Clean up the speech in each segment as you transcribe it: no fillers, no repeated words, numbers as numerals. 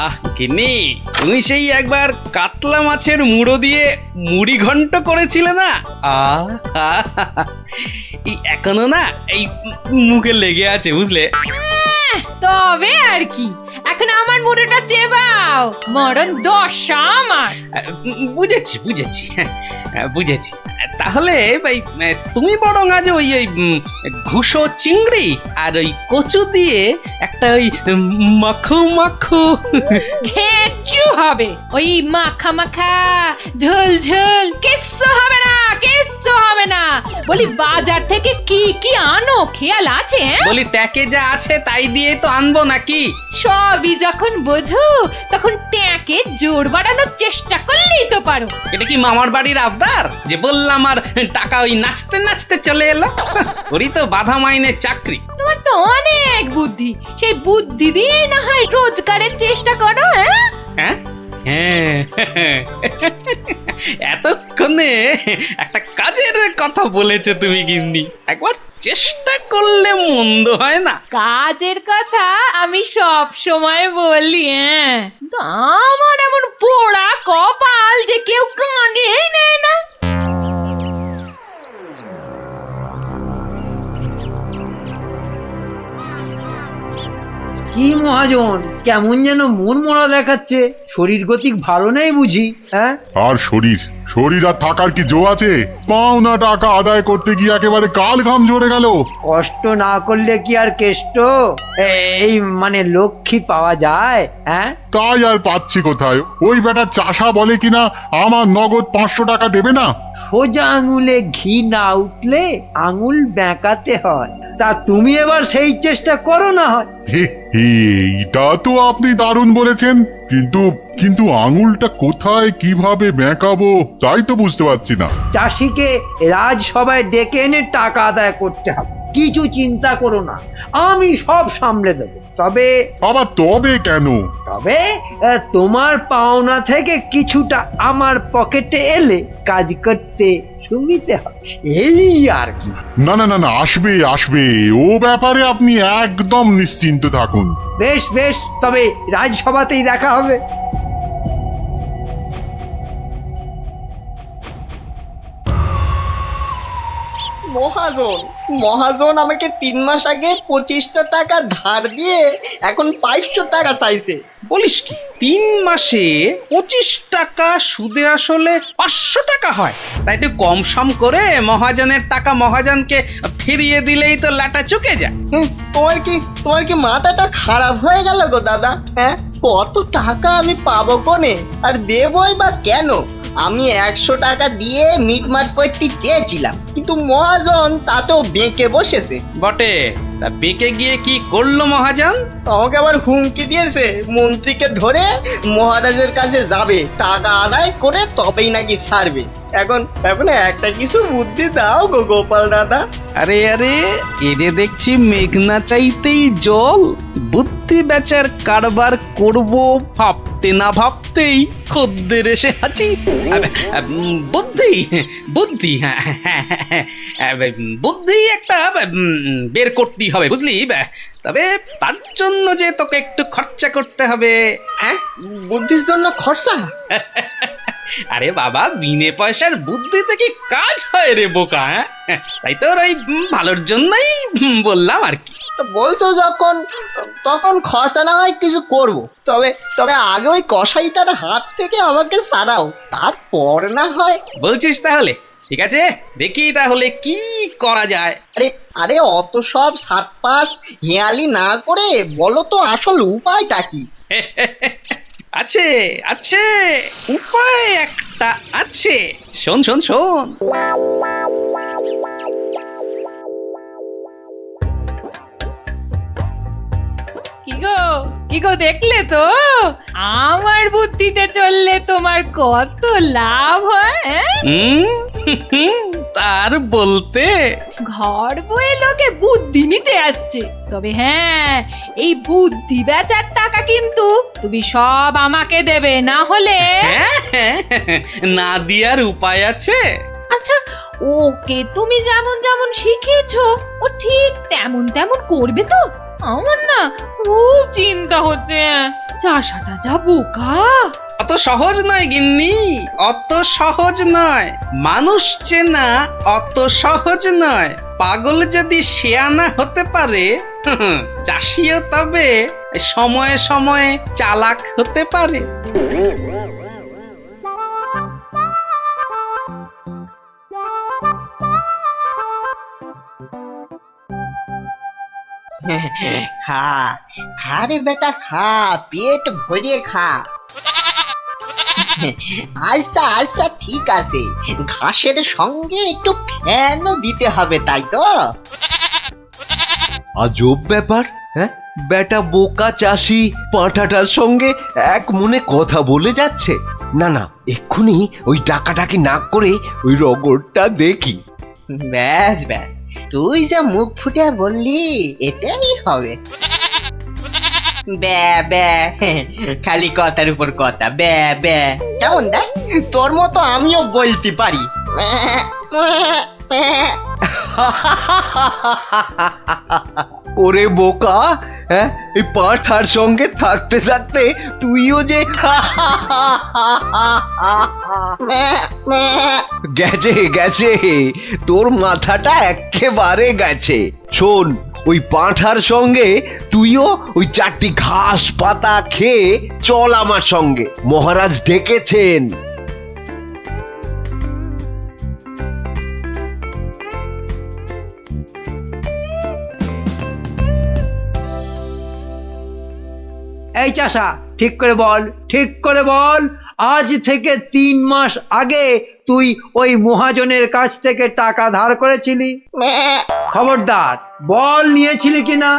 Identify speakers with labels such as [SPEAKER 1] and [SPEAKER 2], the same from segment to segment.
[SPEAKER 1] আহ গিন্নি, তুমি সেই একবার কাতলা মাছের মুড়ো দিয়ে মুড়ি ঘন্ট করেছিলে না? আহ এই এখনো না এই মুখে লেগে আছে, বুঝলে?
[SPEAKER 2] তবে আর কি, এখন আমার মুড়োটা চেবাও, মরণ দশা আমার।
[SPEAKER 1] বুঝেছি বুঝেছি, বুঝেছি। তাহলে ভাই তুমি বরং আজ ওই ওই ঘুষো চিংড়ি আর ওই কচু দিয়ে একটা ওই মাখো মাখো
[SPEAKER 2] ঘেঁচু হবে, ওই মাখা মাখা ঝোল ঝোল কিচ্ছু হবে না, কিচ্ছু হবে না। বলি বাজার থেকে কি কি আনো খেয়াল আছে?
[SPEAKER 1] বলি ট্যাকে যা আছে তাই দিয়ে তো আনবো নাকি?
[SPEAKER 2] সবই যখন বোঝো তখন ট্যাঁকে জোর বাড়ানোর চেষ্টা করলেই তো পারো।
[SPEAKER 1] এটা কি মামার বাড়ির আবদার যে বললাম আর টাকা ওই নাচতে নাচতে চলে এলো? ওরই তো বাধা মাইনের চাকরি।
[SPEAKER 2] তোমার তো অনেক বুদ্ধি, সেই বুদ্ধি দিয়ে না হয় রোজগারের চেষ্টা করো।
[SPEAKER 1] হ্যাঁ হ্যাঁ, এতক্ষণে একটা কাজের কথা বলেছো তুমি গিন্নি, একবার চেষ্টা করলে মন্দ হয় না।
[SPEAKER 2] কাজের কথা আমি সব সময় বলি, কিন্তু আমার এমন পোড়া কপাল যে কেউ কানেই নেয় না।
[SPEAKER 3] কি মহাজন, কেমন যেন মন মরা দেখাচ্ছে, শরীর গতিক ভালো নেই বুঝি? হ্যাঁ,
[SPEAKER 4] আর শরীর শরীর আর থাকার কি জো আছে? পাওনা টাকা আদায় করতে গিয়ে একেবারে কাল ঘাম ঝরে গেল।
[SPEAKER 3] কষ্ট না করলে কি আর কেষ্ট এই মানে লক্ষ্মী পাওয়া যায়? হ্যাঁ,
[SPEAKER 4] তাই আর পাচ্ছি কোথায়? ওই বেটা চাষা বলে কিনা আমার নগদ 500 টাকা দেবে না।
[SPEAKER 3] সোজা আঙুলে ঘি না উঠলে আঙুল বেঁকাতে হয়। তা তুমি এবার সেই চেষ্টা করো না হয়।
[SPEAKER 4] হে হে, এটা তো আপনি দারুণ বলেছেন, কিন্তু কিন্তু আঙুলটা কোথায় কিভাবে বেঁকাবো তাই তো বুঝতে পারছি না।
[SPEAKER 3] চাষিকে রাজসভায় ডেকে এনে টাকা আদায় করতে হবে, কিছু চিন্তা করো না, আমি সব সামলে দেবো। তবে
[SPEAKER 4] আবার তবে কেন?
[SPEAKER 3] তবে তোমার পাওনা থেকে কিছুটা আমার পকেটে এলে কাজ করতে সুবিধে হবে, এই আর কি।
[SPEAKER 4] না না না না, আসবে আসবে, ও ব্যাপারে আপনি একদম নিশ্চিন্ত থাকুন।
[SPEAKER 3] বেশ বেশ, তবে রাজসভাতেই দেখা হবে।
[SPEAKER 5] মহাজন মহাজন আমাকে 3 মাস আগে 25টা টাকা ধার দিয়ে এখন 500 টাকা চাইছে।
[SPEAKER 1] বলিস কি, 3 মাসে 25 টাকা সুদে আসলে 500 টাকা হয়? তাই একটু কম সম করে মহাজনের টাকা মহাজনকে ফিরিয়ে দিলেই তো লাটা চুকে যায়।
[SPEAKER 5] তোমার কি মাথাটা খারাপ হয়ে গেল গো দাদা? হ্যাঁ, কত টাকা আমি পাবো কোনে, আর দেবই বা কেন? আমি 100 টাকা দিয়ে মিটমাট করতে চেয়েছিলাম, কিন্তু মহাজন তাতেও বেঁকে বসেছে।
[SPEAKER 1] বটে, তা বেঁকে গিয়ে কি করলো মহাজন?
[SPEAKER 5] আমাকে আবার হুমকি দিয়েছে, মন্ত্রীকে ধরে মহারাজের কাছে যাবে, টাকা আদায় করে তবেই নাকি ছাড়বে। এখন এখন একটা কিছু বুদ্ধি দাও গো গোপাল দাদা।
[SPEAKER 1] আরে আরে, এ যে দেখছি মেঘনা চাইতেই জল। বুদ্ধি বেচার কারবার করব ভাবতে না ভাবতেই খদ্দের এসে হাজির। বুদ্ধি বুদ্ধি, হ্যাঁ হ্যাঁ হ্যাঁ, বুদ্ধি একটা বের করতেই হবে, বুঝলি? তবে তার জন্য যে তোকে একটু খরচা করতে হবে।
[SPEAKER 5] হ্যাঁ, বুদ্ধির জন্য খরচা?
[SPEAKER 1] আরে বাবা, বিনে পয়সার বুদ্ধিতে কি কাজ হয় রে বোকা? হ্যাঁ, তাই তো ওই ভালোর জন্যই বললাম আর কি।
[SPEAKER 5] তো বলছো যখন, তখন খরচা না হয় কিছু করব, তবে তবে আগে ওই কসাইটার হাত থেকে আমাকে সারাও, তারপর না হয়।
[SPEAKER 1] বলছিস তাহলে? ঠিক আছে, দেখি তাহলে কি করা যায়।
[SPEAKER 5] আরে আরে, অত সব সাত পাঁচ হেয়ালি না করে বলো তো আসল উপায়টা কি?
[SPEAKER 1] আছে আছে, উপায় একটা আছে। শোন শোন শোন।
[SPEAKER 2] কি গো দেখলে তো আমার বুদ্ধিতে চললে তোমার কত লাভ হয়?
[SPEAKER 1] তার বলতে
[SPEAKER 2] ঘর বয়ে লোকে বুদ্ধি নিতে আসছে, তবে হ্যাঁ, এই বুদ্ধি বেচার টাকা কিন্তু তুমি সব আমাকে দেবে, না হলে
[SPEAKER 1] না দিয়ার উপায় আছে।
[SPEAKER 2] আচ্ছা, ওকে তুমি যেমন যেমন শিখিয়েছো ও ঠিক তেমন তেমন করবে তো? আমার না খুব চিন্তা হচ্ছে। চাষাটা যা বোকা।
[SPEAKER 1] অত সহজ নয় গিন্নি, অত সহজ নয়। মানুষ চেনা অত সহজ নয়। পাগল যদি শেয়ানা হতে পারে, চাষিও তবে সময়ে সময়ে চালাক হতে পারে।
[SPEAKER 5] খা খা রে বেটা, খা, পেট ভরিয়ে খা। আচ্ছা আচ্ছা ঠিক আছে, ঘাসের সঙ্গে একটু ফ্যানও দিতে হবে, তাই তো?
[SPEAKER 6] আজব ব্যাপার, হ্যাঁ? বেটা বোকা চাষি পাঁঠাটার সঙ্গে এক মনে কথা বলে যাচ্ছে। না না, এক্ষুনি ওই ডাকাডাকি না করে ওই রগরটা দেখি।
[SPEAKER 5] ব্যাস ব্যাস, তুই যা মুখ ফুটে বললি এটাই হবে। ব্যা ব্যা, খালি কথার উপর কথা, ব্যা ব্যা। কেমন দেখ, তোর মতো আমিও বলতে পারি।
[SPEAKER 6] ওরে বোকা, হ্যাঁ, এই পাঁঠার সঙ্গে থাকতে থাকতে তুইও যে গেছে গেছে, তোর মাথাটা একেবারে গেছে। শোন, ওই পাঁঠার সঙ্গে তুইও ওই 4টি ঘাস পাতা খেয়ে চল আমার সঙ্গে, মহারাজ ডেকেছেন।
[SPEAKER 3] এই চাষা, ঠিক করে বল, ঠিক করে বল, আজ থেকে 3 মাস আগে তুই ওই মহাজনের কাছ থেকে টাকা ধার করেছিলি? খবরদার বল, নিয়েছিলি কিনা?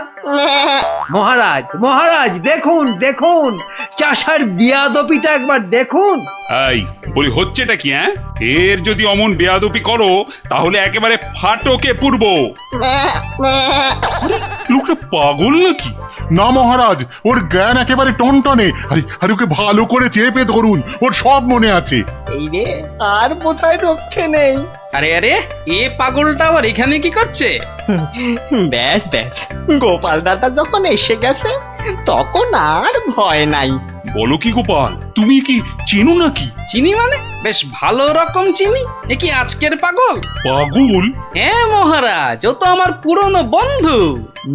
[SPEAKER 3] মহারাজ মহারাজ, দেখুন দেখুন, চাষার বিয়াদপিটা একবার দেখুন।
[SPEAKER 7] এই বলি, হচ্ছেটা কি? হ্যাঁ, এর যদি অমন বেয়াদপি করো তাহলে একেবারে ফাটকে পুরব।
[SPEAKER 4] লোকটা পাগল নাকি? না মহারাজ, ওর জ্ঞান একেবারে টনটনে। আরে আরে, ওকে ভালো করে চেপে ধরুন, ওর সব মনে আছে।
[SPEAKER 5] এই রে, আর বোধহয় রক্ষে নেই।
[SPEAKER 1] আরে আরে, এ পাগলটা আবার এখানে কি করছে?
[SPEAKER 5] ব্যাস ব্যাস, গোপাল দাদা যখন এসে গেছে তখন আর ভয় নাই।
[SPEAKER 7] বলো কি গোপাল, তুমি কি চেনো নাকি?
[SPEAKER 1] চিনি মানে? বেশ ভালো রকম চিনি। এ কি আজকের পাগল?
[SPEAKER 7] পাগল?
[SPEAKER 1] হ্যাঁ মহারাজ, ও তো আমার পুরনো বন্ধু।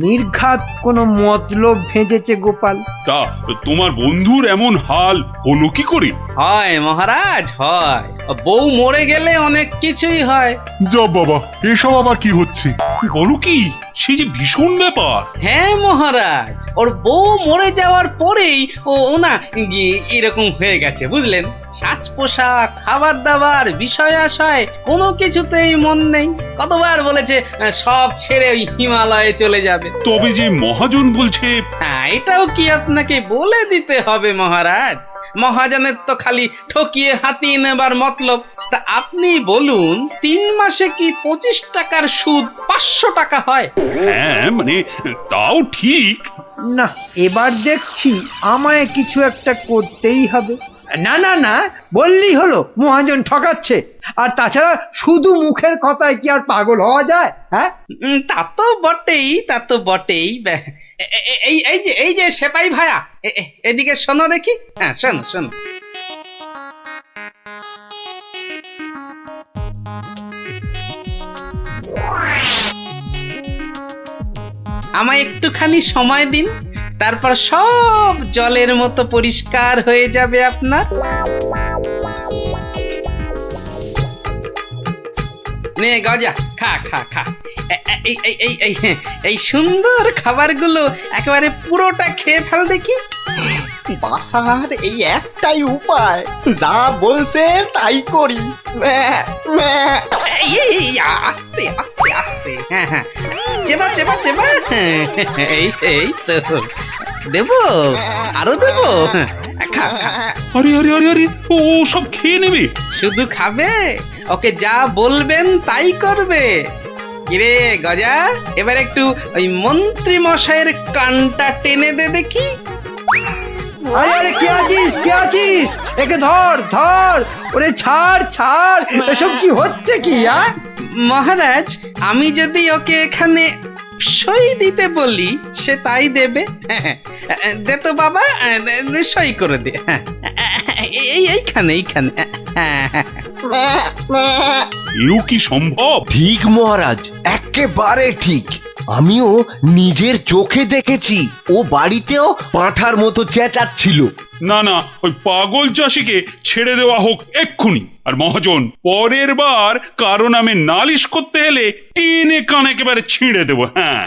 [SPEAKER 3] নির্ঘাত কোনো মতলব ভেজেছে গোপাল।
[SPEAKER 7] তা তোমার বন্ধুর এমন হাল হলো কি করে?
[SPEAKER 1] হয় মহারাজ, হয়। বউ মরে গেলে অনেক কিছুই হয়।
[SPEAKER 4] যা বাবা, এসব আবার কি হচ্ছে?
[SPEAKER 7] বলো কি, সে যে ভীষণ ব্যাপার।
[SPEAKER 1] হ্যাঁ মহারাজ, ওর বউ মরে যাওয়ার পরেই ও না এরকম হয়ে গেছে, বুঝলেন? সাজ পোশাক, খাবার দাবার, বিষয় আশয় কোনো কিছুতেই মন নেই। কতবার বলেছে সব ছেড়ে ওই হিমালয়ে চলে যাবে।
[SPEAKER 7] তবে যে মহাজন বলছে।
[SPEAKER 1] হ্যাঁ, এটাও কি আপনাকে বলে দিতে হবে মহারাজ? মহাজনের তো খালি ঠকিয়ে হাতিয়ে নেবার মতলব। তা আপনি বলুন, 3 মাসে কি 25 টাকার সুদ 500 টাকা হয়?
[SPEAKER 7] হ্যাঁ মানে, তাও ঠিক।
[SPEAKER 3] না, এবার দেখছি আমায় কিছু একটা করতেই হবে। না না না, বললেই হলো মহাজন ঠকাচ্ছে। আর তাছাড়া শুধু মুখের কথায় কি আর পাগল হওয়া যায়? হ্যাঁ,
[SPEAKER 1] তা তো বটেই, তা তো বটেই। এই যে সেপাই ভায়া, এদিকে শোনো দেখি। হ্যাঁ, শোনো শোনো। আমায় একটুখানি সময় দিন, তারপর সব জলের মতো পরিষ্কার হয়ে যাবে আপনার। নে গজা, খা খা খা। এই সুন্দর খাবারগুলো একেবারে পুরোটা খেয়ে ফেল দেখি।
[SPEAKER 5] বাসার এই একটাই উপায়, যা বলছে তাই করি।
[SPEAKER 1] আস্তে আস্তে আস্তে, হ্যাঁ হ্যাঁ, চেবা চেবা চেবা। এই তো দেবো, আরো দেবো। খা খা।
[SPEAKER 7] আরে আরে আরে আরে, ও সব খেয়ে নেবে?
[SPEAKER 1] শুধু খাবে? ওকে যা বলবেন তাই করবে। কিরে গজা, এবার একটু ওই মন্ত্রী মশাইয়ের কানটা টেনে দে দেখি।
[SPEAKER 3] আরে আরে, কে আছিস, কে আছিস? একে ধর ধর। ওরে ছাড় ছাড়, এসব কি হচ্ছে কি?
[SPEAKER 1] মহারাজ, আমি যদি ওকে এখানে সই দিতে বলি সে তাই দেবে। দে তো বাবা, সই করে দে। এইখানে এইখানে।
[SPEAKER 7] এও কি সম্ভব?
[SPEAKER 6] ঠিক মহারাজ, একেবারে ঠিক। আমিও নিজের চোখে দেখেছি, ও বাড়িতেও পাঁঠার মতো চেঁচাচ্ছিল।
[SPEAKER 7] না না, ওই পাগল চাষিকে ছেড়ে দেওয়া হোক এক্ষুনি। আর মহাজন, পরের বার কারো নামে নালিশ করতে এলে টেনে কান একেবারে ছিঁড়ে দেবো। হ্যাঁ,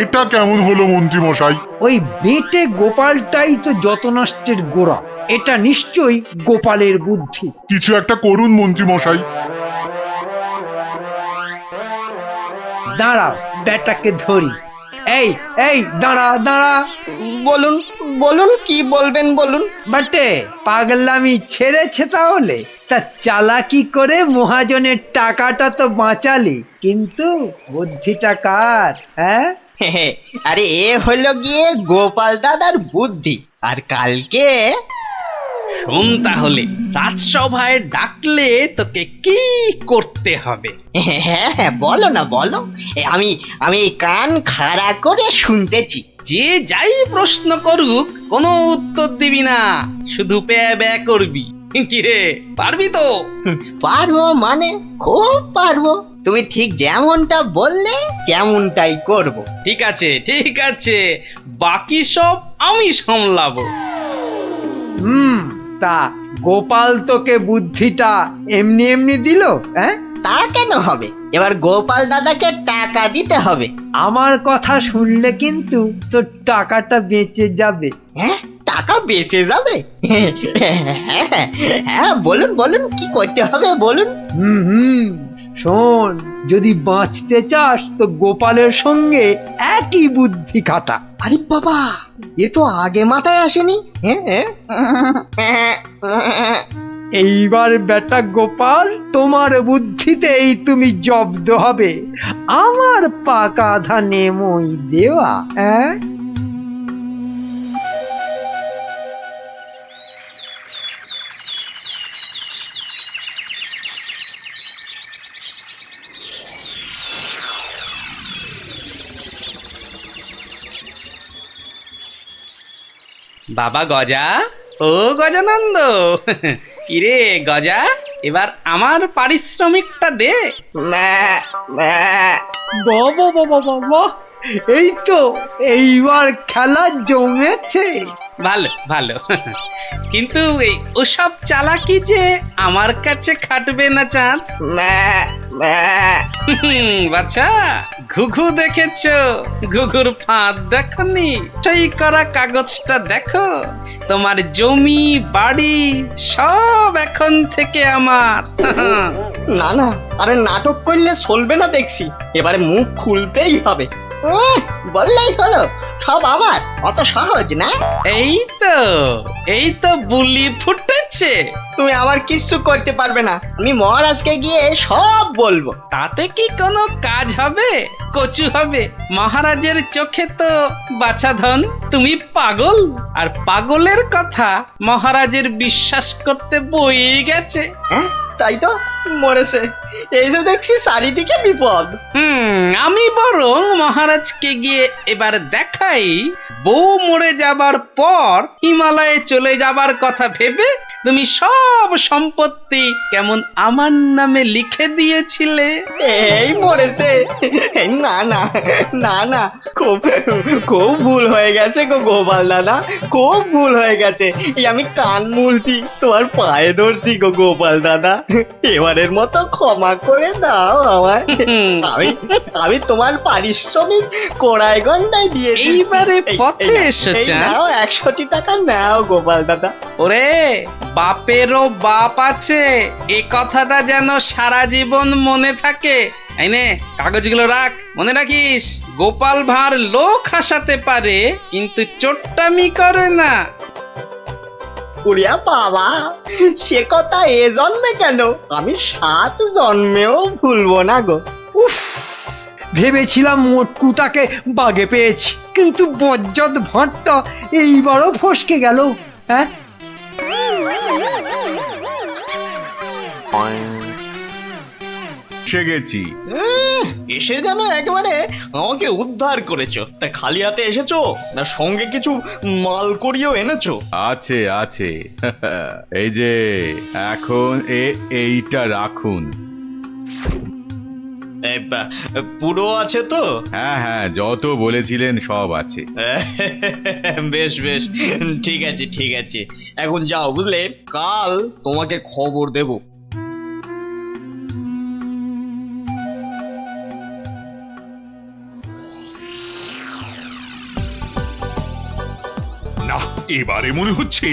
[SPEAKER 4] এটা কেমন হলো মন্ত্রী মশাই?
[SPEAKER 3] ওই বেটে গোপালটাই তো যত নষ্টের গোড়া। এটা নিশ্চয়ই গোপালের বুদ্ধি।
[SPEAKER 4] কিছু একটা করুন মন্ত্রী মশাই।
[SPEAKER 3] দাঁড়াও, বেটাকে ধরি। এই এই দাঁড়া দাঁড়া।
[SPEAKER 5] বলুন বলুন, কি বলবেন বলুন।
[SPEAKER 3] বাটে, পাগলামি ছেড়েছে তাহলে? তা চালাকি করে মহাজনের টাকাটা তো বাঁচালি, কিন্তু বুদ্ধিটা কার? হ্যাঁ,
[SPEAKER 5] আরে এ হলো গিয়ে গোপাল দাদার বুদ্ধি। আর কালকে
[SPEAKER 1] শোন তাহলে, রাজসভায় ডাকলে তোকে কি করতে হবে?
[SPEAKER 5] হ্যাঁ, বলো না বলো। আমি কান খাড়া করে শুনতেছি।
[SPEAKER 1] যে যাই প্রশ্ন করুক কোনো উত্তর দিবি না, শুধু প্যা ব্যা করবি। কি রে, পারবি তো?
[SPEAKER 5] পারবো মানে খুব পারবো। তুমি ঠিক যেমনটা বললে তেমনটাই করব।
[SPEAKER 1] ঠিক আছে ঠিক আছে, বাকি সব আমি সামলাবো।
[SPEAKER 3] তা গোপাল তোকে বুদ্ধিটা এমনি এমনি দিল? হ্যাঁ,
[SPEAKER 5] তা কেন হবে? এবার গোপাল দাদাকে টাকা দিতে হবে।
[SPEAKER 3] আমার কথা শুনলে কিন্তু তোর টাকাটা বেঁচে যাবে।
[SPEAKER 5] হ্যাঁ, টাকা বেঁচে যাবে? হ্যাঁ, বলুন বলুন, কি করতে হবে বলুন।
[SPEAKER 3] শোন, যদি বাঁচতে চাস তো গোপালের সঙ্গে একই বুদ্ধি খাটা।
[SPEAKER 5] আরে বাবা, এ তো আগে মাথায় আসেনি।
[SPEAKER 3] এইবার বেটা গোপাল, তোমার বুদ্ধিতেই তুমি জব্দ হবে। আমার পাকা ধানে মই দেওয়া। হ্যাঁ,
[SPEAKER 1] বাবা গজা, ও গজানন্দ, কিরে গজা, এবার আমার পারিশ্রমিকটা দে।
[SPEAKER 3] বাবা বাবা বাবা, এই তো এইবার খেলা জমেছে।
[SPEAKER 1] ভালো ভালো, কিন্তু এই ওসব চালাকি যে আমার কাছে খাটবে না চাঁদ। বাচ্চা, ঘুঘু দেখেছো? ঘুঘুর ফাঁদ দেখনি? সই করা কাগজটা দেখো। তোমার জমি বাড়ি সব এখন থেকে আমার।
[SPEAKER 5] না না, আরে নাটক করলে চলবে না দেখছি। এবারে মুখ খুলতেই হবে। বললেই হলো সব আমার, অত সহজ না।
[SPEAKER 1] এই তো বুলি ফুটেছে।
[SPEAKER 5] তুমি আমার কিচ্ছু করতে পারবে না। আমি মহারাজকে গিয়ে সব বলবো।
[SPEAKER 1] তাতে কি কোনো কাজ হবে? কচু হবে? মহারাজের চোখে তো বাছাধন। তুমি পাগল, আর পাগলের কথা মহারাজের বিশ্বাস করতে বই গেছে।
[SPEAKER 5] হ্যাঁ, তাই তো, মরেছে। এই যে দেখছি চারিদিকে বিপদ।
[SPEAKER 1] আমি বরং মহারাজকে গিয়ে এবার দেখাই, বউ মরে যাবার পর হিমালয়ে চলে যাবার কথা ভেবে তুমি সব সম্পত্তি কেমন আমার নামে লিখে দিয়েছিলে।
[SPEAKER 5] এই মরেছে। না না না না, খুব খুব ভুল হয়ে গেছে গো গোপাল দাদা, খুব ভুল হয়ে গেছে। এই আমি কান মুলছি, তোমার পায়ে ধরছি গো গোপাল দাদা। এবারের মতো ক্ষমা করে দাও আমায়। আমি তোমার পারিশ্রমিক কোড়ায় গন্ডায় দিয়ে দিচ্ছি।
[SPEAKER 1] এইবারে পথে এসেছে।
[SPEAKER 5] নাও 100টি টাকা নাও গোপাল দাদা।
[SPEAKER 1] ওরে, বাপেরও বাপ আছে, এ কথাটা যেন সারা জীবন মনে থাকে। এই নে, কাগজগুলো রাখ। মনে রাখিস, গোপাল ভাঁড় লোক হাসাতে পারে কিন্তু চোট্টামি করে না।
[SPEAKER 5] উড়িয়া বাবা, সে কথা এ জন্মে কেন, আমি 7 জন্মেও ভুলবো না গো।
[SPEAKER 3] উফ, ভেবেছিলাম মোটকুটাকে বাগে পেয়েছি, কিন্তু বজ্জত ভাঁড়টা এইবারও ফসকে গেল। হ্যাঁ,
[SPEAKER 6] এসে গেছি।
[SPEAKER 5] এসে যেন একেবারে আমাকে উদ্ধার করেছো। তা খালি হাতে এসেছো না সঙ্গে কিছু মাল করিয়েও এনেছো?
[SPEAKER 6] আছে আছে এই যে এখন এইটা রাখুন।
[SPEAKER 5] পুরো আছে তো?
[SPEAKER 6] হ্যাঁ হ্যাঁ, যত বলেছিলেন সব আছে।
[SPEAKER 5] বেশ বেশ, ঠিক আছে ঠিক আছে। এখন যাও, বুঝলে, কাল তোমাকে খবর দেব।
[SPEAKER 7] না, এবারে মনে হচ্ছে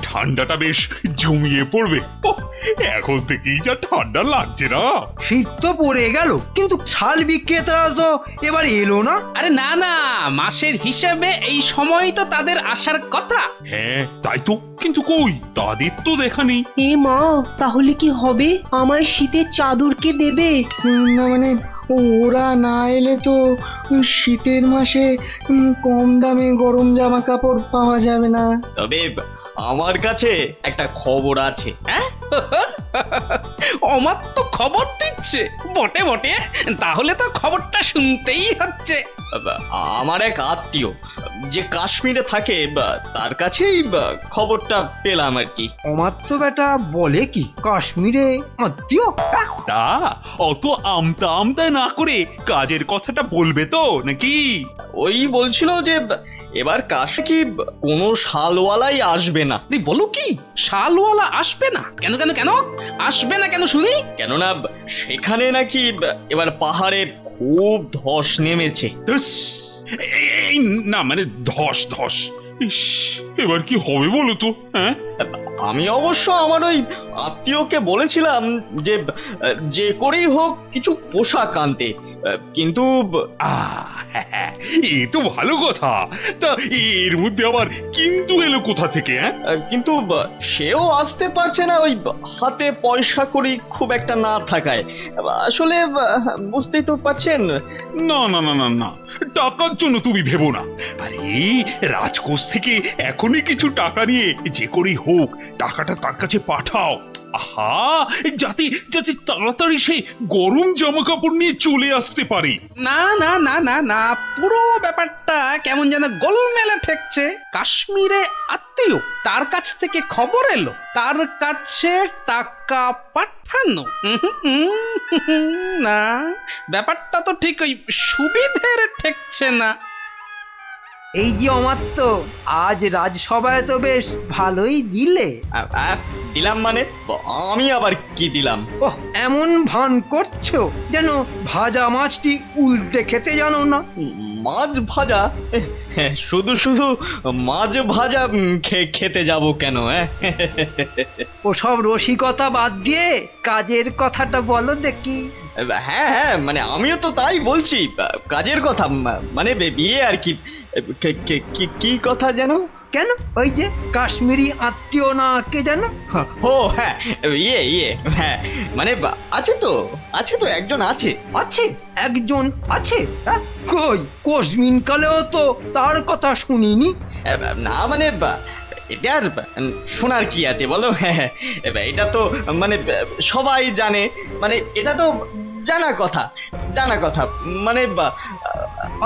[SPEAKER 7] ঠান্ডাটা বেশ জমিয়ে পড়বে। ওহ, এখন থেকেই যা ঠান্ডা লাগছে না।
[SPEAKER 3] শীত তো পড়ে গেল, কিন্তু শাল বিক্রেতারা তো এবার এলো না।
[SPEAKER 1] আরে না না, মাসের হিসেবে এই সময় তো তাদের আসার কথা।
[SPEAKER 7] হ্যাঁ তাই তো, কিন্তু কই তাদের তো দেখা নেই।
[SPEAKER 8] এ মা, তাহলে কি হবে? আমার শীতের চাদর কে দেবে?
[SPEAKER 5] না মানে ওরা না এলে তো শীতের মাসে কম দামে গরম জামা কাপড় পাওয়া যাবে না। তবে আমার কাছে একটা খবর আছে।
[SPEAKER 1] হ্যাঁ? অমার তো খবর দিচ্ছে বটে বটে, তাহলে তো খবরটা শুনতেই হচ্ছে।
[SPEAKER 5] আমার এক আত্মীয় যে কাশ্মীরে থাকে, তার কাছেই খবরটা পেলাম আর কি।
[SPEAKER 3] আমার তো বেটা বলে কি, কাশ্মীরে আত্মীয়?
[SPEAKER 7] তা অত আমতা আমতা না করে কাজের কথাটা বলবে তো নাকি?
[SPEAKER 5] ওই বলছিল যে এবার কাশে কি কোনো শালওয়ালাই আসবে না।
[SPEAKER 1] তুই বলো কি, শালওয়ালা আসবে না? কেন কেন কেন আসবে না কেন শুনি?
[SPEAKER 5] কেননা সেখানে নাকি এবার পাহাড়ে খুব ধস নেমেছে।
[SPEAKER 7] ধুস, এই না মানে ধস ধস, ইস, এবার কি হবে বলো তো? হ্যাঁ,
[SPEAKER 5] আমি অবশ্য আমার ওই আত্মীয়কে বলেছিলাম যে যে করেই হোক কিছু পোশাক আনতে, কিন্তু
[SPEAKER 7] এ তো ভালো কথা। তা এর মধ্যে আবার কিন্তু এলো কোথা থেকে? হ্যাঁ,
[SPEAKER 5] কিন্তু সেও আসতে পারছে না, ওই হাতে পয়সা করি খুব একটা না থাকায়। আসলে বুঝতেই তো পারছেন।
[SPEAKER 7] না না না না না, টাকার জন্য তুমি ভেবো না। আরে রাজকোষ থেকে এখনই কিছু টাকা নিয়ে যে করেই হোক টাকাটা তার কাছে পাঠাও। আহা, যাতে যাতে তাড়াতাড়ি সে গরম জামা কাপড় নিয়ে চলে আসতে পারে।
[SPEAKER 1] না না না না না, পুরো ব্যাপারটা কেমন যেন গোলমেলে ঠেকছে। কাশ্মীরে আত্মীয়, তার কাছ থেকে খবর এলো, তার কাছে টাকা পাঠানো। না, ব্যাপারটা তো ঠিক ওই সুবিধের ঠেকছে না।
[SPEAKER 3] এই যে অমাত্য, আজ রাজসভায় তো বেশ ভালোই দিলে।
[SPEAKER 5] দিলাম মানে আমি আবার কি দিলাম?
[SPEAKER 3] ওহ, এমন ভান করছো যেন ভাজা মাছটি উল্টে খেতে জানো না।
[SPEAKER 5] মাছ ভাজা? শুধু শুধু মাছ ভাজা খেতে যাব কেন?
[SPEAKER 3] ওসব রসিকতা বাদ দিয়ে কাজের কথাটা বলো দেখি।
[SPEAKER 5] হ্যাঁ হ্যাঁ, মানে আমিও তো তাই বলছি, কাজের কথা, মানে বিয়ে আর কি। কি কথা যেন?
[SPEAKER 3] কেন, ওই যে কাশ্মীরি আত্মীয় না কে যেন?
[SPEAKER 5] ও হ্যাঁ, ইয়ে হ্যাঁ, মানে আছে তো একজন আছে।
[SPEAKER 3] আছে? একজন আছে? কই, কোশমিন কালেও তো তার কথা শুনিনি।
[SPEAKER 5] না মানে এটা আর শোনার কি আছে বলো? এটা তো মানে সবাই জানে, মানে এটা তো জানা কথা মানে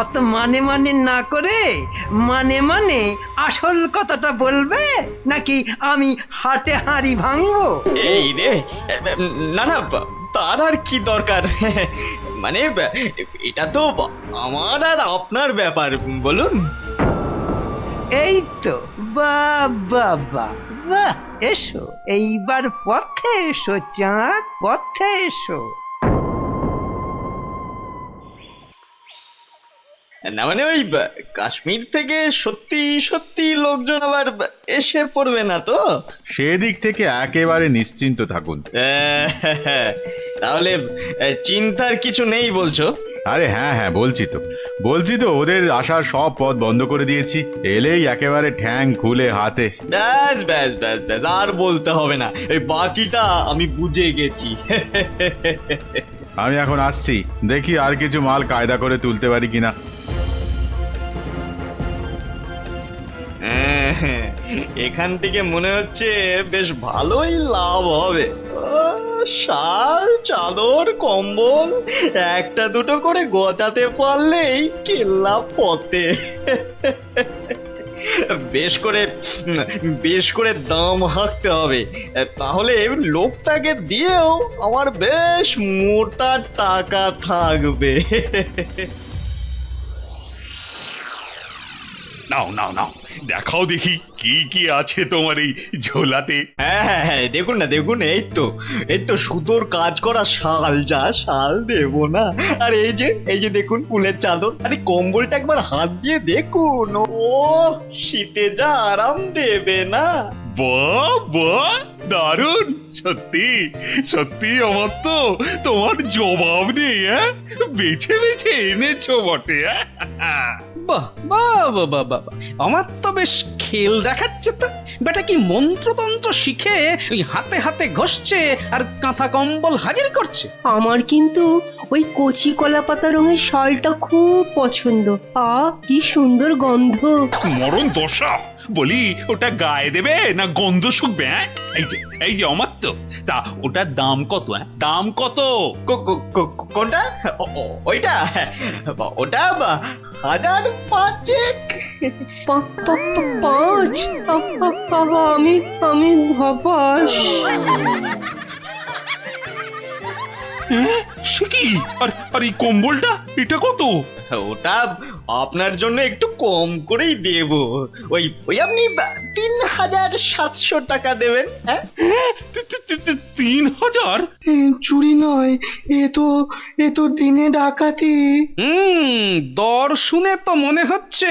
[SPEAKER 3] অত মানে মানে না করে মানে আসল কথাটা বলবে, নাকি আমি হাটে হাঁড়ি ভাঙবো?
[SPEAKER 5] এই রে, না না, তার আর কি দরকার? মানে এটা তো আমার আর আপনার ব্যাপার, বলুন।
[SPEAKER 3] এই তো, বাহ বাহ বাহ বাহ, এসো এইবার পথে এসো চাঁদ, পথে এসো।
[SPEAKER 5] না মানে ওই কাশ্মীর থেকে সত্যি সত্যি লোকজন আবার এসে পড়বে না তো?
[SPEAKER 6] সেদিক থেকে একেবারে নিশ্চিন্ত থাকুন।
[SPEAKER 5] তাহলে চিন্তার কিছু নেই বলছো?
[SPEAKER 6] আরে হ্যাঁ হ্যাঁ, বলছি তো ওদের আসার সব পথ বন্ধ করে দিয়েছি। এলেই একেবারে ঠ্যাং খুলে হাতে।
[SPEAKER 5] ব্যাস ব্যাস ব্যাস ব্যাস, আর বলতে হবে না, এই বাকিটা আমি বুঝে গেছি।
[SPEAKER 6] আমি এখন আসছি, দেখি আর কিছু মাল কায়দা করে তুলতে পারি কিনা।
[SPEAKER 5] এখান থেকে মনে হচ্ছে বেশ ভালোই লাভ হবে। শাল চাদর কম্বল একটা দুটো করে গোছাতে পারলেই কেল্লা পথে। বেশ করে দাম হাঁকতে হবে, তাহলে লোকটাকে দিয়েও আমার বেশ মোটা টাকা থাকবে।
[SPEAKER 7] নাও নাও নাও, দেখাও দেখি কি কি আছে তোমার এই ঝোলাতে।
[SPEAKER 5] হ্যাঁ, দেখুন এই তো সুতোর কাজ করা শাল, যা শাল দেবো না। আর এই যে দেখুন ফুলের চাদর, আরে কম্বলটা একবার হাত দিয়ে দেখুন, ও শীতে যা আরাম দেবে না।
[SPEAKER 7] বাহ বাহ, দারুণ! সত্যি সত্যি আমার তো তোমার জবাব নেই। বেছে বেছে এনেছো বটে।
[SPEAKER 1] বাহ বাহ বাহ বাহ বাহ, আমার তো বেশ খেল দেখাচ্ছে তো। বেটা কি মন্ত্রতন্ত্র শিখে ওই হাতে হাতে ঘষছে আর কাঁথা কম্বল হাজির করছে।
[SPEAKER 8] আমার কিন্তু ওই কচি কলা পাতা রঙের শালটা খুব পছন্দ। কি সুন্দর গন্ধ।
[SPEAKER 7] মরণ দশা, বলি ওটা গায়ে দেবে না গন্ধ শুকবে? এই যে অমাত্য, তা ওটার দাম কত? দাম কত?
[SPEAKER 5] কোনটা? ওইটা? ওটা 1005।
[SPEAKER 8] পাঁচ? আমি হবাস।
[SPEAKER 7] সে কি? আর এই কম্বলটা এটা কত?
[SPEAKER 5] ওটা আপনার জন্য একটু কম করেই দেব। ওই আপনি 3700 টাকা দেবেন। হ্যাঁ,
[SPEAKER 7] 3000?
[SPEAKER 3] চুরি নয়, এ তো দিনে ডাকাতি।
[SPEAKER 1] দর শুনে তো মনে হচ্ছে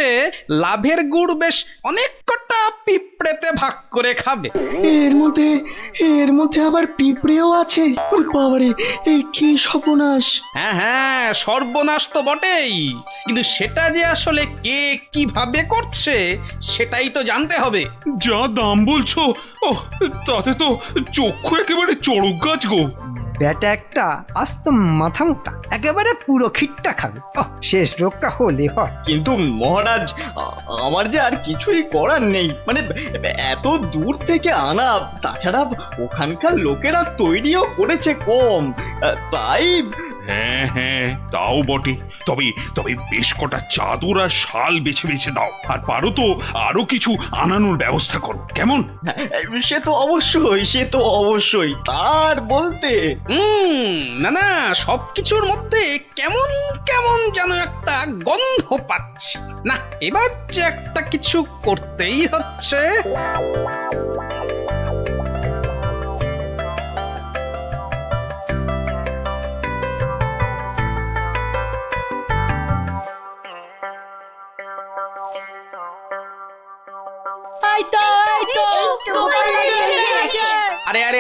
[SPEAKER 1] লাভের গুড় বেশ অনেক কটা পিঁপড়েতে ভাগ করে খাবে।
[SPEAKER 3] এর মধ্যে আবার পিঁপড়েও আছে। ওরে বাবারে, এই কি সর্বনাশ!
[SPEAKER 1] হ্যাঁ, সর্বনাশ তো বটেই, কিন্তু সেটা যে আসলে কে কিভাবে করছে সেটাই তো জানতে হবে।
[SPEAKER 7] যা দাম বলছো, তাতে তো চক্ষু একেবারে চড়ক গাছ গো।
[SPEAKER 3] ব্যাটা একটা আস্ত মাথা মোটা, একেবারে পুরো খিটটা খাবে। শেষ রক্ষা হলে হয়।
[SPEAKER 5] কিন্তু মহারাজ, আমার যে আর কিছুই করার নেই। মানে এত দূর থেকে আনা, তাছাড়া ওখানকার লোকেরা তৈরিও করেছে কম, তাই।
[SPEAKER 7] হ্যাঁ, তাও বটে। তবে বেশ কটা চাদর আর শাল বেছে বেছে দাও, আর পারো তো আরো কিছু আনানোর ব্যবস্থা করো, কেমন?
[SPEAKER 5] সে তো অবশ্যই তার বলতে।
[SPEAKER 1] না, সবকিছুর মধ্যে কেমন কেমন যেন একটা গন্ধ পাচ্ছি। না, এবার যে একটা কিছু করতেই হচ্ছে।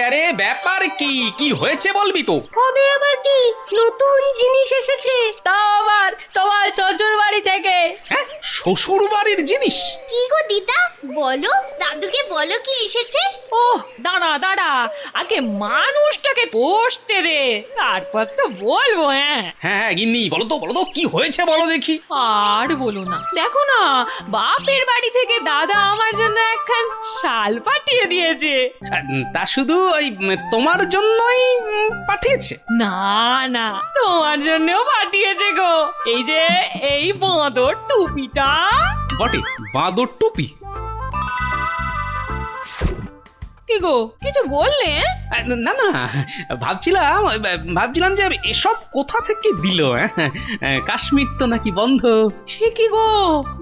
[SPEAKER 1] আরে ব্যাপার কি হয়েছে বলবি তো?
[SPEAKER 8] হবে আবার কি, নতুন জিনিস এসেছে। তাও আবার তোমার শ্বশুর বাড়ি থেকে।
[SPEAKER 1] হ্যাঁ, শ্বশুর বাড়ির জিনিস?
[SPEAKER 9] কি গো দিদা, বলো, দাদুকে বলো কি এসেছে।
[SPEAKER 2] ওহ, দাঁড়া, আগে মানুষটাকে বসতে দে, তারপর তো বলবো।
[SPEAKER 1] হ্যাঁ, গিন্নি বলো তো কি হয়েছে বলো দেখি।
[SPEAKER 2] আর বলো না, দেখো না, বাপের বাড়ি থেকে দাদা আমার জন্য একখান শাল পাঠিয়ে দিয়েছে।
[SPEAKER 1] তা শুধু ওই তোমার জন্যই পাঠিয়েছে?
[SPEAKER 2] না, তোমার জন্যও পাঠিয়েছে গো। এই বাঁদর টুপিটা।
[SPEAKER 1] বটে, বাঁদর টুপি?
[SPEAKER 2] কি গো, কিছু বললে?
[SPEAKER 1] না, ভাবছিলাম যে এসব কোথা থেকে দিল। কাশ্মীর তো নাকি বন্ধ।
[SPEAKER 2] সে কি গো,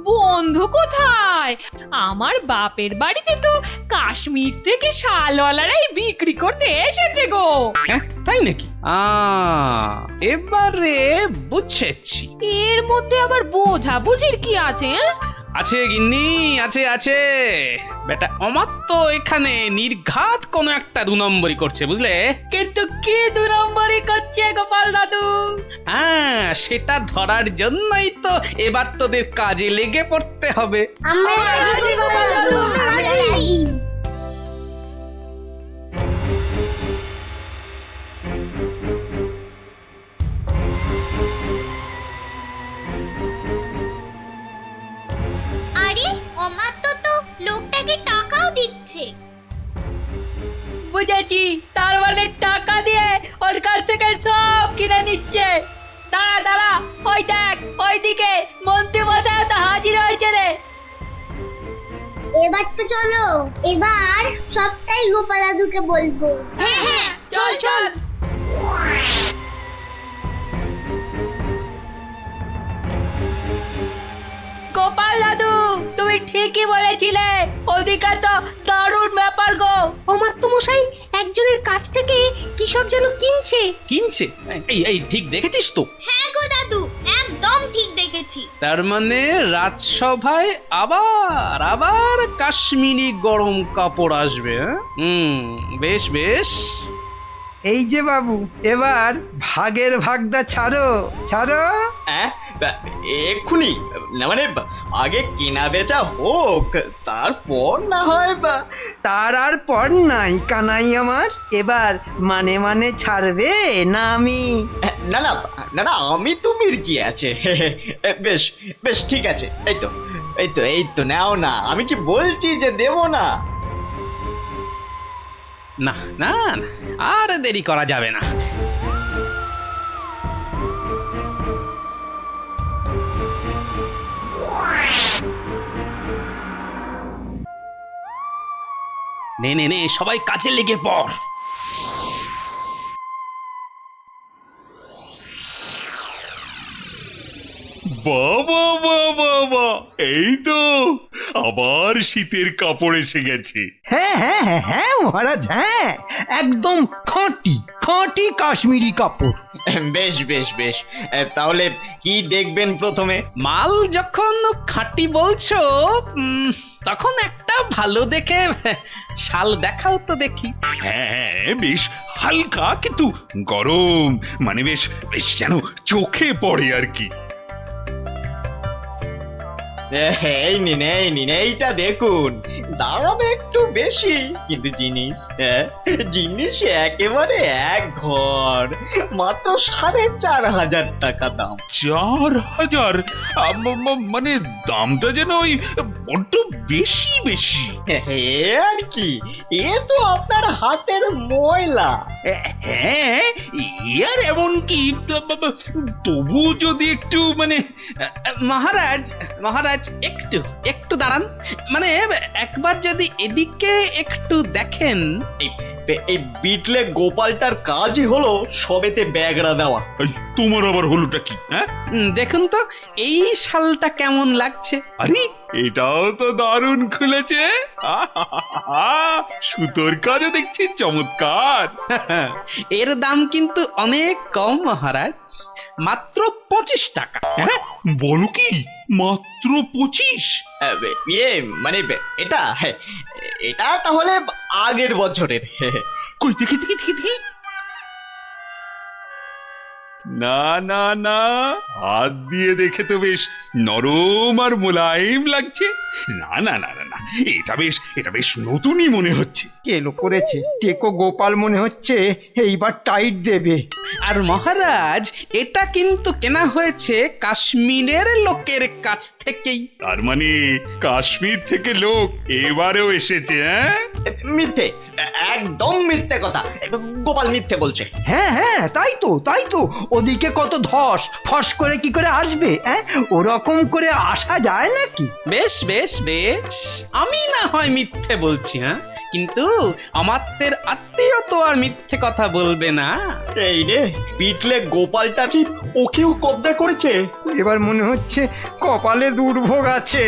[SPEAKER 2] বন্ধ কোথায়? আমার বাপের বাড়িতে তো কাশ্মীর থেকে শালওয়ালারাই বিক্রি করতে এসেছে গো।
[SPEAKER 1] তাই নাকি? এবারে বুঝেছি।
[SPEAKER 2] এর মধ্যে আবার বোঝাবুঝির কি আছে?
[SPEAKER 1] আছে গিন্নি, আছে। বেটা অমাত্য এখানে নির্ঘাত কোনো একটা 2 নম্বরই করছে, বুঝলে?
[SPEAKER 8] কিন্তু কি 2 নম্বরই করছে গোপাল দাদু?
[SPEAKER 1] সেটা ধরার জন্যই তো এবার তোদের কাজে লেগে পড়তে হবে।
[SPEAKER 9] আমরা রাজি গোপাল দাদু, রাজি। আরে অমাত্য তো লোকটাকে টাকাও দিচ্ছে।
[SPEAKER 8] বুঝেছি, তার মানে
[SPEAKER 10] কিনে নিচ্ছে। দাঁড়া দাঁড়া, ওই দেখ ওইদিকে মন্ত্রী মশাই তো হাজির হয়েছে রে।
[SPEAKER 9] এবার তো চলো, এবার সবটাই গোপাল দাদুকে বলবো।
[SPEAKER 10] হ্যাঁ হ্যাঁ, চল চল। গোপাল দাদু, তুমি ঠিকই বলেছিলে, ওদিকে তো দারুণ ব্যাপার গো।
[SPEAKER 8] অমাত্যমশাই একজনের কাছ থেকে কি সব যেন কিনছে।
[SPEAKER 1] কিনছে? এই ঠিক দেখেছিস তো?
[SPEAKER 9] হ্যাঁ গো দাদু, একদম ঠিক দেখেছি।
[SPEAKER 1] তার মানে রাজসভায় আবার আবার কাশ্মীরি গরম কাপড় আসবে, হ্যাঁ? বেশ বেশ।
[SPEAKER 3] এই যে বাবু, এবার ভাগের ভাগটা ছাড়ো ছাড়ো।
[SPEAKER 5] এক্ষুনি না, মানে আগে কেনা বেচা হোক, তারপর না হয়
[SPEAKER 3] তার আর পর নাই কানাই আমার। এবার মানে মানে ছাড়বে না আমি?
[SPEAKER 5] না না না না, আমি তুমির কি আছে। বেশ বেশ ঠিক আছে, এই তো এই তো এই তো নাও না, আমি কি বলছি যে দেব না?
[SPEAKER 1] না না না, আর দেরি করা যাবে না। নে নে নে, সবাই কাজে লেগে পড়।
[SPEAKER 7] বাবা বাবা বাবা, এই তো আবার শীতের কাপড় এসে গেছে।
[SPEAKER 3] হ্যাঁ হ্যাঁ হ্যাঁ হ্যাঁ মহারাজ, হ্যাঁ একদম খাঁটি খাঁটি কাশ্মীরি কাপড়।
[SPEAKER 5] বেশ বেশ বেশ, তাহলে কি দেখবেন প্রথমে?
[SPEAKER 1] মাল যখন খাঁটি বলছো, তখন একটা ভালো দেখে শাল দেখাও তো দেখি।
[SPEAKER 7] হ্যাঁ হ্যাঁ, বেশ হালকা কিন্তু গরম, মানে বেশ বেশ যেন চোখে পড়ে আর কি।
[SPEAKER 5] এই নিন এই নিন, এইটা দেখুন, দাম একটু বেশি কিন্তু জিনিস, জিনিস একেবারে এক ঘর, মাত্র 4,500 টাকা দাম।
[SPEAKER 7] 4,000? মানে দামটা যেন ওই বড্ড বেশি বেশি।
[SPEAKER 5] এ আর কি, এ তো আপনার হাতের ময়লা।
[SPEAKER 7] হ্যাঁ, আর এমন কি, তবু যদি একটু মানে
[SPEAKER 1] মহারাজ মহারাজ, একটু একটু দাঁড়ান, মানে একবার যদি এদিকে একটু দেখেন।
[SPEAKER 5] এই বিটলে গোপালটার কাজই হলো সবেতে ব্যাগড়া দেওয়া।
[SPEAKER 7] এই, তোমার আবার হলোটা কি? হ্যাঁ,
[SPEAKER 1] দেখুন তো এই শালটা কেমন লাগছে।
[SPEAKER 7] আরে এটাও তো দারুণ খুলেছে। সুতোর কাজও দেখছি চমৎকার।
[SPEAKER 1] এর দাম কিন্তু অনেক কম মহারাজ, মাত্র 25 টাকা।
[SPEAKER 7] হ্যাঁ, বলো কি, মাত্র 25?
[SPEAKER 5] ইয়ে মানে এটা, এটা তাহলে আগের বছরের।
[SPEAKER 7] কই দেখি দেখি দেখি দেখি। না না না, হাত দিয়ে দেখে তো বেশ নরম আর মোলায়েম লাগছে। না না না না না, এটা বেশ নতুনই মনে হচ্ছে।
[SPEAKER 3] কেলো করেছে, টেকো গোপাল মনে হচ্ছে এইবার টাইট দেবে।
[SPEAKER 1] আর মহারাজ, এটা কিন্তু কেনা হয়েছে কাশ্মীরের লোকের কাছ থেকেই।
[SPEAKER 7] তার মানে কাশ্মীর থেকে লোক এবারেও এসেছে? হ্যাঁ,
[SPEAKER 5] মিথ্যে, একদম মিথ্যে কথা, গোপাল মিথ্যে বলছে।
[SPEAKER 3] হ্যাঁ হ্যাঁ তাই তো, ওদিকে কত ধস, ফস করে কি করে আসবে? ওরকম করে আসা যায় নাকি?
[SPEAKER 1] বেশ বেশ বেশ, আমি না হয় মিথ্যে বলছি, হ্যাঁ, কিন্তু আমাদের আত্মীয় তো আর মিথ্যে কথা বলবে না।
[SPEAKER 5] এই রে, পিটলে গোপালটা কি ওকেও কবজা করেছে?
[SPEAKER 3] এবার মনে হচ্ছে কপালে দুর্ভোগ আছে,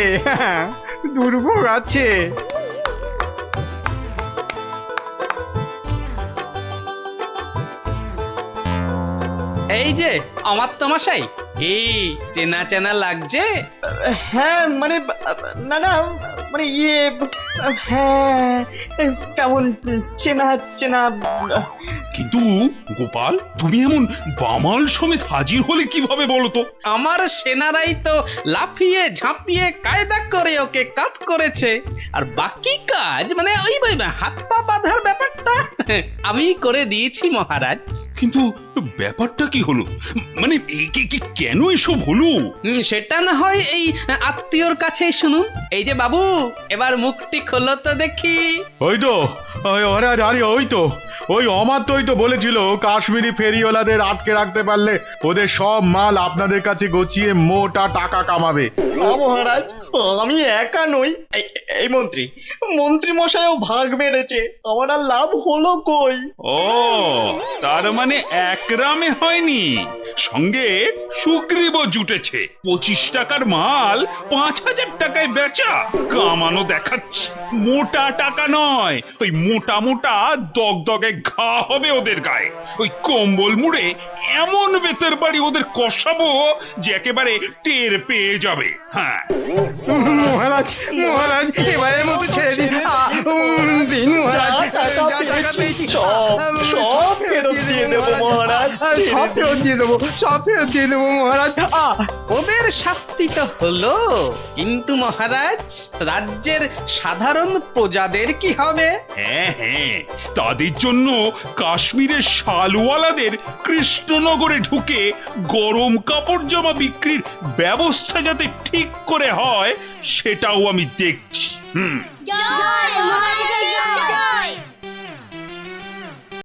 [SPEAKER 3] দুর্ভোগ আছে।
[SPEAKER 1] এই যে আমার তমাশাই, এই চেনা চেনা লাগছে।
[SPEAKER 5] হ্যাঁ মানে, না না মানে ইয়ে, হ্যাঁ কেমন চেনা চেনা।
[SPEAKER 7] কিন্তু গোপাল, তুমি এমন বামাল সমেত হাজির হলে কিভাবে বলো তো?
[SPEAKER 1] আমার সেনারাই তো লাফিয়ে ঝাঁপিয়ে কায়দা করে ওকে কাত করেছে, আর বাকি কাজ মানে ওই হাত পা বাঁধার ব্যাপারটা আমি করে দিয়েছি মহারাজ।
[SPEAKER 7] কিন্তু ব্যাপারটা কি হলো? মানে কেন এসব হলো?
[SPEAKER 1] সেটা না হয় এই আত্মীয়র কাছেই শুনুন। এই যে বাবু, এবার মুখটি খোলো তো দেখি।
[SPEAKER 11] ওই তো ওই তো ওই অমাত্যই তো বলেছিল কাশ্মীরি ফেরিওয়ালাদের আটকে রাখতে পারলে ওদের সব মাল আপনাদের কাছে গছিয়ে মোটা টাকা কামাবে।
[SPEAKER 5] না মহারাজ, আমি একা নই, এই মন্ত্রী মশাইও ভাগ মেরেছে, আমার আর লাভ হলো কই?
[SPEAKER 7] ও, তার মানে একরামে হয়নি, সঙ্গে সুগ্রীবও জুটেছে। 25 টাকার মাল 5000 টাকায় বেচা, কামানো দেখাচ্ছে। মোটা টাকা নয়, ওই মোটা মোটা দগদগে ঘা হবে ওদের গায়ে। ওই কম্বল মুড়ে এমন বেতের বাড়ি ওদের কষাবো যে একেবারে টের পেয়ে যাবে। হ্যাঁ
[SPEAKER 3] মহারাজ, এবারের মতো ছেড়ে দিন।
[SPEAKER 5] যা টাকা পেয়েছি সব ফেরত দিয়ে দেবো মহারাজ,
[SPEAKER 3] সব ফেরত দিয়ে দেবো মহারাজ।
[SPEAKER 1] ওদের শাস্তি তো হলো, কিন্তু মহারাজ, রাজ্যের সাধারণ প্রজাদের কি হবে?
[SPEAKER 7] হ্যাঁ, তাদের জন্য কাশ্মীরের শালওয়ালাদের কৃষ্ণনগরে ঢুকে গরম কাপড় জামা বিক্রির ব্যবস্থা যাতে ঠিক করে হয় সেটাও আমি দেখছি।
[SPEAKER 9] জয়